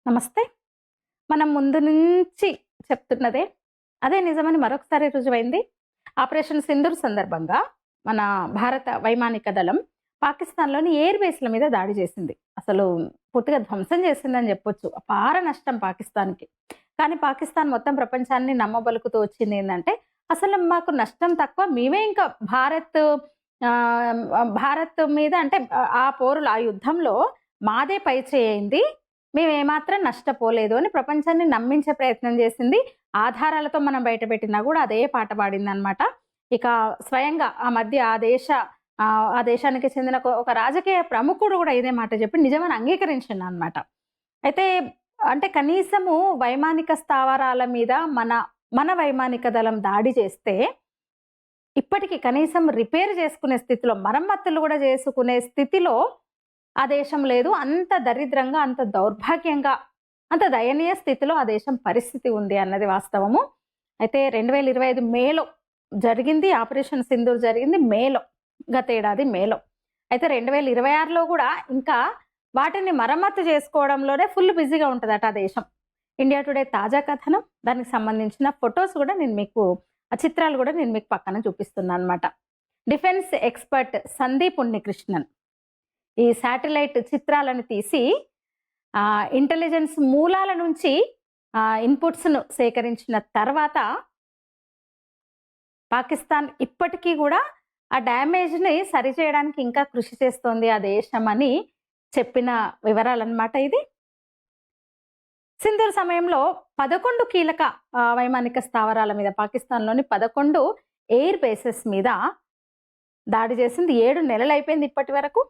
నమస్తే. మనం ముందు నుంచి చెప్తున్నదే అదే నిజమని మరొకసారి రుజువైంది. ఆపరేషన్ సింధూర్ సందర్భంగా మన భారత వైమానిక దళం పాకిస్తాన్‌లోని ఎయిర్ బేస్‌ల మీద దాడి చేసింది. అసలు పూర్తిగా ధ్వంసం చేసిందని చెప్పొచ్చు. అపార నష్టం పాకిస్తాన్‌కి. కానీ పాకిస్తాన్ మొత్తం ప్రపంచాన్ని నమ్మబలుకుతూ వచ్చిందేందంటే, అసలు మాకు నష్టం తక్కువ, మేమే ఇంకా భారత్ మీద అంటే ఆ పోరులో, ఆ యుద్ధంలో మాదే పైచేయింది. మేమేమాత్రం నష్టపోలేదు అని ప్రపంచాన్ని నమ్మించే ప్రయత్నం చేసింది. ఆధారాలతో మనం బయటపెట్టినా గూడా అదే పాట పాడిందనమాట. ఇక స్వయంగా ఆ మధ్య ఆ దేశానికి చెందిన ఒక రాజకీయ ప్రముఖుడు గూడా ఇదే మాట చెప్పి నిజమని అంగీకరించిండనమాట. అయితే అంటే కనీసము వైమానిక స్థావరాల మీద మన వైమానిక దళం దాడి చేస్తే, ఇప్పటికి కనీసం రిపేర్ చేసుకునే స్థితిలో, మరమ్మతులు గూడా చేసుకునే స్థితిలో ఆ దేశం లేదు. అంత దరిద్రంగా, అంత దౌర్భాగ్యంగా, అంత దయనీయ స్థితిలో ఆ దేశం పరిస్థితి ఉంది అన్నది వాస్తవము. అయితే 2025 మేలో జరిగింది. ఆపరేషన్ సింధూర్ జరిగింది మేలో. గతేడాది మేలో. అయితే 2026లో గూడా ఇంకా వాటిని మరమ్మతు చేసుకోవడంలోనే ఫుల్ బిజీగా ఉంటదట ఆ దేశం. ఇండియా టుడే తాజా కథనం, దానికి సంబంధించిన ఫోటోస్ గూడా ఆ చిత్రాలు గూడా నేను మీకు పక్కన చూపిస్తున్నానన్నమాట. డిఫెన్స్ ఎక్స్‌పర్ట్ సందీప్ ఉన్నికృష్ణన్ ఈ శాటిలైట్ చిత్రాలను తీసి ఇంటెలిజెన్స్ మూలాల నుంచి ఇన్‌పుట్స్‌ను సేకరించిన తర్వాత పాకిస్తాన్ ఇప్పటికీ గూడా ఆ డ్యామేజ్‌ని సరిచేయడానికి ఇంకా కృషి చేస్తోంది ఆ దేశం అని చెప్పిన వివరాలన్నమాట ఇది. సింధూర్ సమయంలో 11 కీలక వైమానిక స్థావరాల మీద, పాకిస్తాన్‌లోని 11 ఎయిర్ బేసెస్ మీద దాడి చేసింది. 7 నెలలైపోయింది ఇప్పటి వరకు.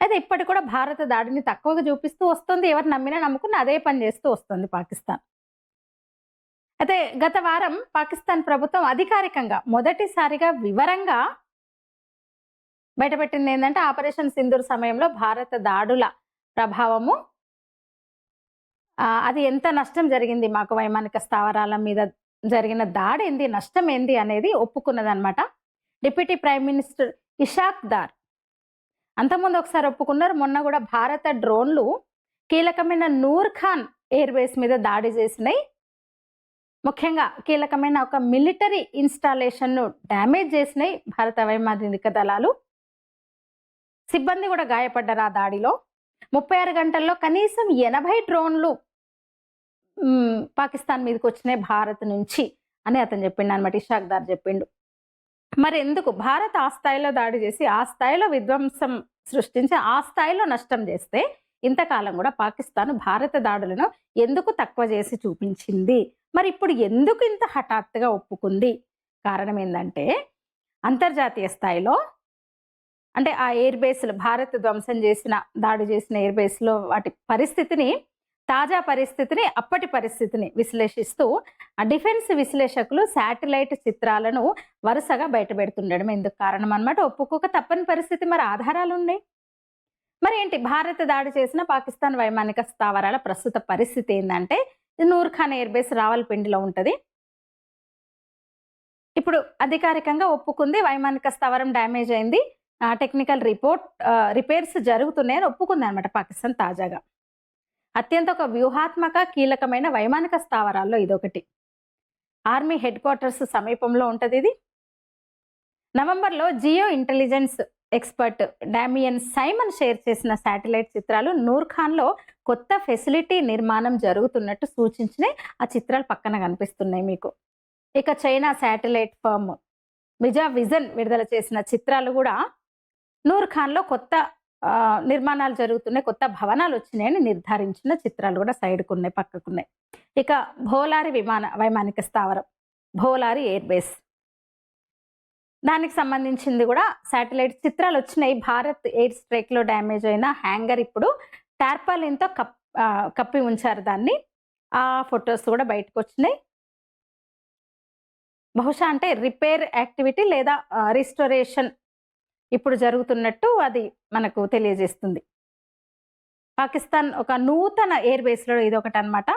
అయితే ఇప్పటికి కూడా భారత దాడిని తక్కువగా చూపిస్తూ వస్తుంది. ఎవరు నమ్మినా నమ్ముకున్న అదే పని చేస్తూ వస్తుంది పాకిస్తాన్. అయితే గత వారం పాకిస్తాన్ ప్రభుత్వం అధికారికంగా మొదటిసారిగా వివరంగా బయటపెట్టింది ఏంటంటే, ఆపరేషన్ సింధూర్ సమయంలో భారత దాడుల ప్రభావము, అది ఎంత నష్టం జరిగింది, మాకు వైమానిక స్థావరాల మీద జరిగిన దాడి ఏంది, నష్టం ఏంది అనేది ఒప్పుకున్నదన్నమాట. Deputy prime minister Ishaq Dar అంతకుముందు ఒకసారి ఒప్పుకున్నారు. మొన్న కూడా భారత డ్రోన్లు కీలకమైన నూర్ ఖాన్ ఎయిర్ బేస్ మీద దాడి చేసినాయి. ముఖ్యంగా కీలకమైన ఒక మిలిటరీ ఇన్‌స్టాలేషన్‌ను డ్యామేజ్ చేసినాయి భారత వైమానిక దళాలు. సిబ్బంది కూడా గాయపడ్డారు ఆ దాడిలో. 36 గంటల్లో కనీసం 80 డ్రోన్లు పాకిస్తాన్ మీదకొచ్చినాయి భారత్ నుంచి అని అతను చెప్పిండనమాట. ఇషాక్ దార్ చెప్పిండు. మరి ఎందుకు భారత్ ఆ స్థాయిలో దాడి చేసి, ఆ స్థాయిలో విధ్వంసం సృష్టించి, ఆ స్థాయిలో నష్టం చేస్తే, ఇంతకాలం కూడా పాకిస్తాన్ భారత దాడులను ఎందుకు తక్కువ చేసి చూపించింది? మరి ఇప్పుడు ఎందుకు ఇంత హఠాత్తుగా ఒప్పుకుంది? కారణం ఏందంటే, అంతర్జాతీయ స్థాయిలో అంటే ఆ ఎయిర్ బేస్‌లు, భారత్ ధ్వంసం చేసిన, దాడి చేసిన ఎయిర్ బేస్‌లో వాటి పరిస్థితిని, తాజా పరిస్థితిని, అప్పటి పరిస్థితిని విశ్లేషిస్తూ ఆ డిఫెన్స్ విశ్లేషకులు శాటిలైట్ చిత్రాలను వరుసగా బయటపెడుతుండడం ఎందుకు కారణం అన్నమాట. ఒప్పుకోక తప్పని పరిస్థితి, మరి ఆధారాలున్నాయి. మరి ఏంటి భారత్ దాడి చేసిన పాకిస్తాన్ వైమానిక స్థావరాల ప్రస్తుత పరిస్థితి ఏందంటే, నూర్ ఖాన్ ఎయిర్ బేస్ రావల్పిండిలో ఉంటది. ఇప్పుడు అధికారికంగా ఒప్పుకుంది, వైమానిక స్థావరం డ్యామేజ్ అయింది, టెక్నికల్ రిపేర్స్ జరుగుతున్నాయని ఒప్పుకుందనమాట పాకిస్తాన్ తాజాగా. అత్యంత ఒక వ్యూహాత్మక కీలకమైన వైమానిక స్థావరాల్లో ఇదొకటి. ఆర్మీ హెడ్ క్వార్టర్స్ సమీపంలో ఉంటది ఇది. నవంబర్లో geo intelligence expert Damien Simon share చేసిన శాటిలైట్ చిత్రాలు నూర్ ఖాన్‌లో కొత్త ఫెసిలిటీ నిర్మాణం జరుగుతున్నట్టు సూచించినాయి. ఆ చిత్రాలు పక్కన కనిపిస్తున్నాయి మీకు. ఇక చైనా శాటిలైట్ ఫర్మ్ మిజా విజన్ విడుదల చేసిన చిత్రాలు కూడా నూర్ ఖాన్‌లో కొత్త నిర్మాణాలు జరుగుతున్నాయి, కొత్త భవనాలు వచ్చినాయని నిర్ధారించిన చిత్రాలు కూడా సైడ్‌కున్నాయి, పక్కకున్నాయి. ఇక భోలారి వైమానిక స్థావరం, భోలారి ఎయిర్ బేస్, దానికి సంబంధించింది కూడా శాటిలైట్ చిత్రాలు వచ్చినాయి. భారత్ ఎయిర్ స్ట్రైక్‌లో డ్యామేజ్ అయిన హ్యాంగర్ ఇప్పుడు టార్పాలిన్‌తో కప్పి ఉంచారు దాన్ని. ఆ ఫోటోస్ కూడా బయటకొచ్చినాయి. బహుశా అంటే రిపేర్ యాక్టివిటీ లేదా రిస్టోరేషన్ ఇప్పుడు జరుగుతున్నట్టు అది మనకు తెలియజేస్తుంది. పాకిస్తాన్ ఒక నూతన ఎయిర్ బేస్‌లో ఇదొకటన్నమాట.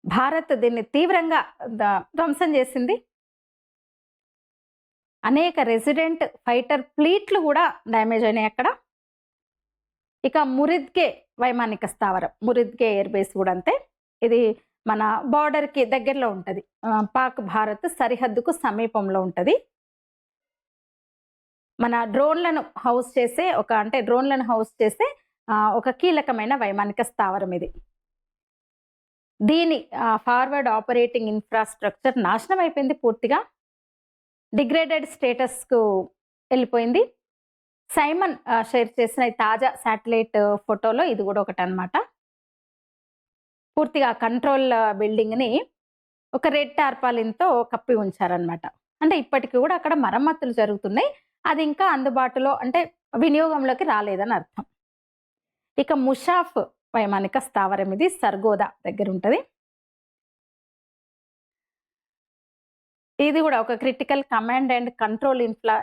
భారత్ దీన్ని తీవ్రంగా ధ్వంసం చేసింది. అనేక రెసిడెంట్ ఫైటర్ ఫ్లీట్లు కూడా డ్యామేజ్ అయినాయి అక్కడ. ఇక మురిద్గే వైమానిక స్థావరం, మురిద్గే ఎయిర్ బేస్ కూడా అంతే. ఇది మన బార్డర్కి దగ్గరలో ఉంటుంది, పాక్ భారత్ సరిహద్దుకు సమీపంలో ఉంటుంది. మన డ్రోన్లను హౌస్ చేసే ఒక కీలకమైన వైమానిక స్థావరం ఇది. దీని ఫార్వర్డ్ ఆపరేటింగ్ ఇన్ఫ్రాస్ట్రక్చర్ నాశనం అయిపోయింది, పూర్తిగా డిగ్రేడెడ్ స్టేటస్కు వెళ్ళిపోయింది. సైమన్ షేర్ చేసిన తాజా శాటిలైట్ ఫోటోలో ఇది కూడా ఒకటి అనమాట. పూర్తిగా కంట్రోల్ బిల్డింగ్ని ఒక రెడ్ టార్పాలిన్తో కప్పి ఉంచారనమాట. అంటే ఇప్పటికీ కూడా అక్కడ మరమ్మతులు జరుగుతున్నాయి, అది ఇంకా అందుబాటులో అంటే వినియోగంలోకి రాలేదని అర్థం. ఇక ముషాఫ్ వైమానిక స్థావరం ఇది సర్గోదా దగ్గర ఉంటుంది. ఇది కూడా ఒక critical command and control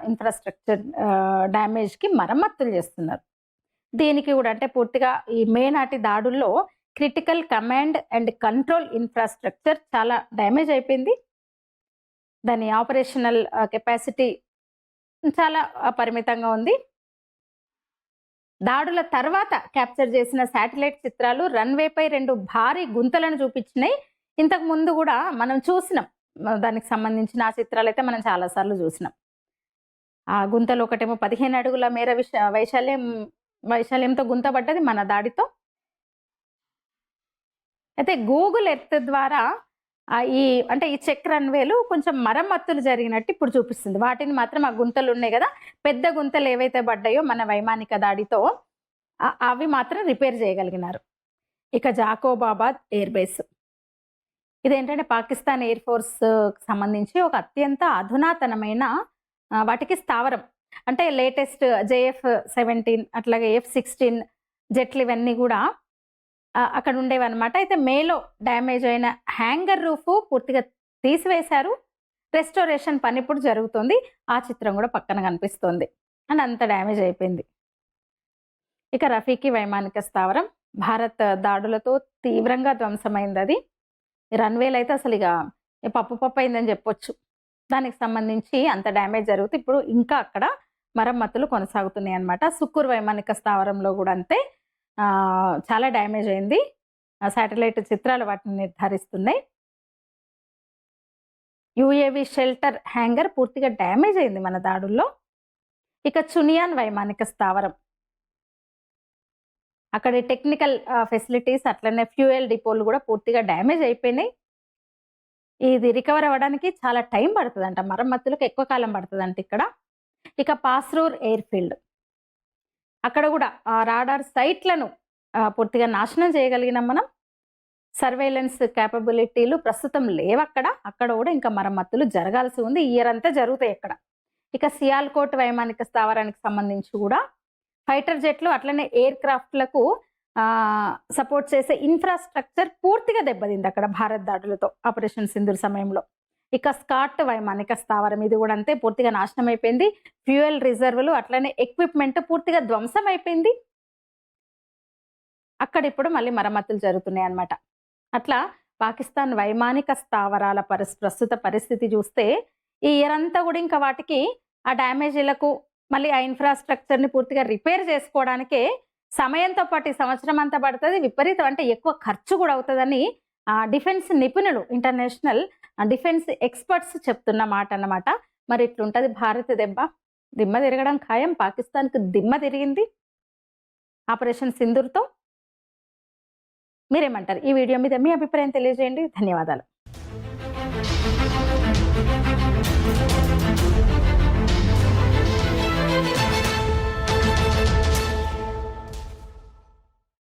infrastructure డ్యామేజ్కి మరమ్మతులు చేస్తున్నారు. దీనికి కూడా అంటే పూర్తిగా ఈ మే నాటి దాడుల్లో critical command and control infrastructure చాలా డ్యామేజ్ అయిపోయింది. దాని ఆపరేషనల్ కెపాసిటీ చాలా పరిమితంగా ఉంది. దాడుల తర్వాత క్యాప్చర్ చేసిన శాటిలైట్ చిత్రాలు రన్వేపై 2 భారీ గుంతలను చూపించినాయి. ఇంతకు ముందు కూడా మనం చూసినాం, దానికి సంబంధించిన ఆ చిత్రాలు అయితే మనం చాలాసార్లు చూసినాం. ఆ గుంతలు ఒకటేమో 15 అడుగుల మేర వైశాల్యంతో గుంతపడ్డది మన దాడితో. అయితే గూగుల్ ఎర్త్ ద్వారా ఈ చెక్ రన్వేలు కొంచెం మరమ్మతులు జరిగినట్టు ఇప్పుడు చూపిస్తుంది. వాటిని మాత్రం ఆ గుంతలు ఉన్నాయి కదా, పెద్ద గుంతలు ఏవైతే పడ్డాయో మన వైమానిక దాడితో అవి మాత్రం రిపేర్ చేయగలిగినారు. ఇక జాకోబాబాద్ ఎయిర్ బేస్ ఇదేంటంటే పాకిస్తాన్ ఎయిర్ ఫోర్స్ సంబంధించి ఒక అత్యంత అధునాతనమైన వాటికి స్థావరం. అంటే లేటెస్ట్ JF-17 అట్లాగే F-16 జెట్లు ఇవన్నీ కూడా అక్కడ ఉండేవన్నమాట. అయితే మేలో డ్యామేజ్ అయిన హ్యాంగర్ రూఫ్ పూర్తిగా తీసివేశారు. రెస్టోరేషన్ పని ఇప్పుడు జరుగుతుంది. ఆ చిత్రం కూడా పక్కన కనిపిస్తుంది. అండ్ అంత డ్యామేజ్ అయిపోయింది. ఇక రఫీకి వైమానిక స్థావరం భారత్ దాడులతో తీవ్రంగా ధ్వంసమైంది. అది రన్వేలు అయితే అసలు ఇక పప్పు అయిందని చెప్పొచ్చు. దానికి సంబంధించి అంత డ్యామేజ్ జరుగుతూ ఇప్పుడు ఇంకా అక్కడ మరమ్మతులు కొనసాగుతున్నాయి అన్నమాట. సుక్కూర్ వైమానిక స్థావరంలో కూడా అంతే చాలా డ్యామేజ్ అయింది. శాటిలైట్ చిత్రాలు వాటిని నిర్ధారిస్తున్నాయి. UAV షెల్టర్ హ్యాంగర్ పూర్తిగా డ్యామేజ్ అయింది మన దాడుల్లో. ఇక చునియాన్ వైమానిక స్థావరం అక్కడ టెక్నికల్ ఫెసిలిటీస్ అట్లనే ఫ్యూయల్ డిపోలు కూడా పూర్తిగా డ్యామేజ్ అయిపోయినాయి. ఇది రికవర్ అవ్వడానికి చాలా టైం పడుతుందంట, మరమ్మతులకు ఎక్కువ కాలం పడుతుందంట ఇక్కడ. ఇక పాస్రూర్ ఎయిర్ ఫీల్డ్ అక్కడ కూడా రాడార్ సైట్లను పూర్తిగా నాశనం చేయగలిగినాం మనం. సర్వేలెన్స్ క్యాపబిలిటీలు ప్రస్తుతం లేవు అక్కడ కూడా ఇంకా మరమ్మతులు జరగాల్సి ఉంది. ఇయర్ అంతా జరుగుతాయి అక్కడ. ఇక సియాల్కోట్ వైమానిక స్థావరానికి సంబంధించి కూడా ఫైటర్ జెట్లు అట్లనే ఎయిర్ క్రాఫ్ట్లకు సపోర్ట్ చేసే ఇన్ఫ్రాస్ట్రక్చర్ పూర్తిగా దెబ్బతింది అక్కడ భారత్ దాడులతో ఆపరేషన్ సింధూర్ సమయంలో. ఇక స్కాట్ వైమానిక స్థావరం ఇది కూడా అంతే పూర్తిగా నాశనం అయిపోయింది. ఫ్యూయల్ రిజర్వులు అట్లనే ఎక్విప్మెంట్ పూర్తిగా ధ్వంసం అయిపోయింది. అక్కడ ఇప్పుడు మళ్ళీ మరమ్మతులు జరుగుతున్నాయి అన్నమాట. అట్లా పాకిస్తాన్ వైమానిక స్థావరాల ప్రస్తుత పరిస్థితి చూస్తే ఈ ఇయర్ అంతా కూడా ఇంకా వాటికి ఆ డ్యామేజీలకు మళ్ళీ ఆ ఇన్ఫ్రాస్ట్రక్చర్ని పూర్తిగా రిపేర్ చేసుకోవడానికే సమయంతో పాటు ఈ సంవత్సరం అంతా పడుతుంది. విపరీతం అంటే ఎక్కువ ఖర్చు కూడా అవుతుందని డిఫెన్స్ నిపుణులు, ఇంటర్నేషనల్ డిఫెన్స్ ఎక్స్పర్ట్స్ చెప్తున్న మాట అన్నమాట. మరి ఇట్లుంటది భారత్ దిమ్మ తిరగడం ఖాయం. పాకిస్తాన్కి దిమ్మ తిరిగింది ఆపరేషన్ సింధూర్తో. మీరేమంటారు? ఈ వీడియో మీద మీ అభిప్రాయం తెలియజేయండి. ధన్యవాదాలు.